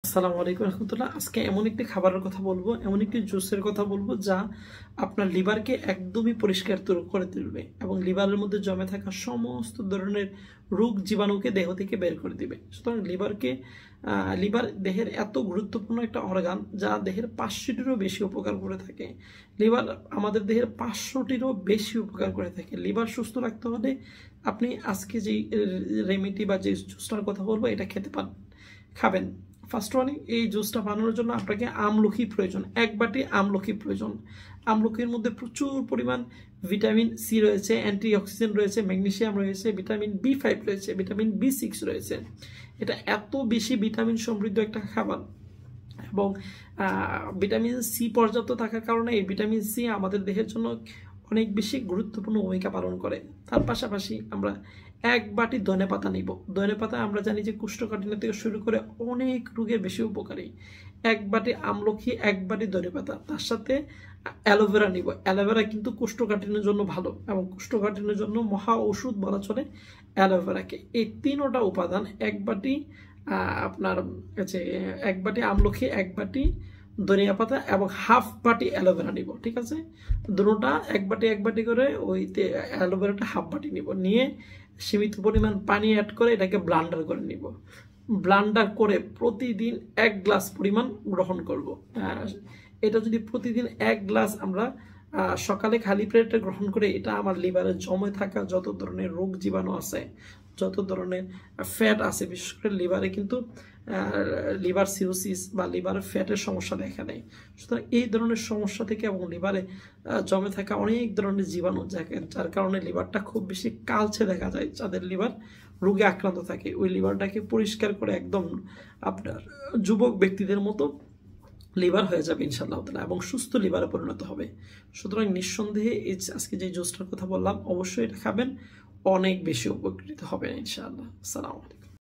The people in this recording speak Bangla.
আসসালামু আলাইকুম রহমতুল্লাহ। আজকে এমন একটি খাবারের কথা বলবো, এমন একটি জুসের কথা বলবো যা আপনার লিভারকে একদমই পরিষ্কার করে তুলবে এবং লিভারের মধ্যে জমে থাকা সমস্ত ধরনের রোগ জীবাণুকে দেহ থেকে বের করে দিবে। সুতরাং লিভার দেহের এত গুরুত্বপূর্ণ একটা অর্গান যা দেহের 500টিরও বেশি উপকার করে থাকে। লিভার আমাদের দেহের 500টিরও বেশি উপকার করে থাকে। লিভার সুস্থ রাখতে হলে আপনি আজকে যেই রেমেডি বা যে জুসটার কথা বলবো এটা খাবেন। ফার্স্ট ওয়ান, এই জুসটা বানানোর জন্য আপনাকে আমলকি প্রয়োজন, 1 বাটি আমলকি প্রয়োজন। আমলকির মধ্যে প্রচুর পরিমাণ ভিটামিন সি রয়েছে, অ্যান্টিঅক্সিডেন্ট রয়েছে, ম্যাগনেসিয়াম রয়েছে, ভিটামিন B5 রয়েছে, ভিটামিন B6 রয়েছে। এটা এত বেশি ভিটামিন সমৃদ্ধ একটা খাবার এবং ভিটামিন সি পর্যাপ্ত থাকার কারণে এই ভিটামিন সি আমাদের দেহের জন্য অনেক বেশি গুরুত্বপূর্ণ ভূমিকা পালন করে। তার পাশাপাশি আমরা 1 বাটি ধনেপাতা নিব। ধনেপাতা আমরা জানি যে কোষ্ঠকাঠিন্য থেকে শুরু করে অনেক রোগের বেশি উপকারী। 1 বাটি আমলকি, 1 বাটি ধনেপাতা, তার সাথে অ্যালোভেরা নিব। অ্যালোভেরা কিন্তু কোষ্ঠকাঠিন্যের জন্য ভালো এবং কোষ্ঠকাঠিন্যের জন্য মহা ওষুধ বলা চলে অ্যালোভেরাকে। এই 3টা উপাদান 1 বাটি আপনার কাছে 1 বাটি আমলকি, 1 বাটি ধনিয়া পাতা এবং হাফ বাটি অ্যালোভেরা নিব। ঠিক আছে, দুটোটা 1 বাটি 1 বাটি করে ওই অ্যালোভেরাটা হাফ বাটি নিব, নিয়ে সীমিত পরিমাণ পানি অ্যাড করে এটাকে ব্লান্ডার করে নিব। ব্লান্ডার করে প্রতিদিন 1 গ্লাস পরিমাণ গ্রহণ করব। এটা যদি প্রতিদিন 1 গ্লাস আমরা সকালে খালি পেটে গ্রহণ করে, এটা আমার লিভারে জমে থাকা যত ধরনের রোগ জীবাণু আছে, যত ধরনের ফ্যাট আছে, বিশেষ করে লিভারে কিন্তু লিভার সিরোসিস বা লিভারের ফ্যাটের সমস্যা দেখা দেয়। সুতরাং এই ধরনের সমস্যা থেকে এবং লিভারে জমে থাকা অনেক ধরনের জীবাণু যার কারণে লিভারটা খুব বেশি কালচে দেখা যায়, যাদের লিভার রোগে আক্রান্ত থাকে, ওই লিভারটাকে পরিষ্কার করে একদম আপনার যুবক ব্যক্তিদের মতো লিভার হয়ে যাবে ইনশাআল্লাহ তাআলা এবং সুস্থ লিভারে পরিণত হবে। সুতরাং নিঃসন্দেহে এই আজকে যে জুসটার কথা বললাম অবশ্যই এটা খাবেন, অনেক বেশি উপকৃত হবেন ইনশাআল্লাহ। আসসালামু আলাইকুম।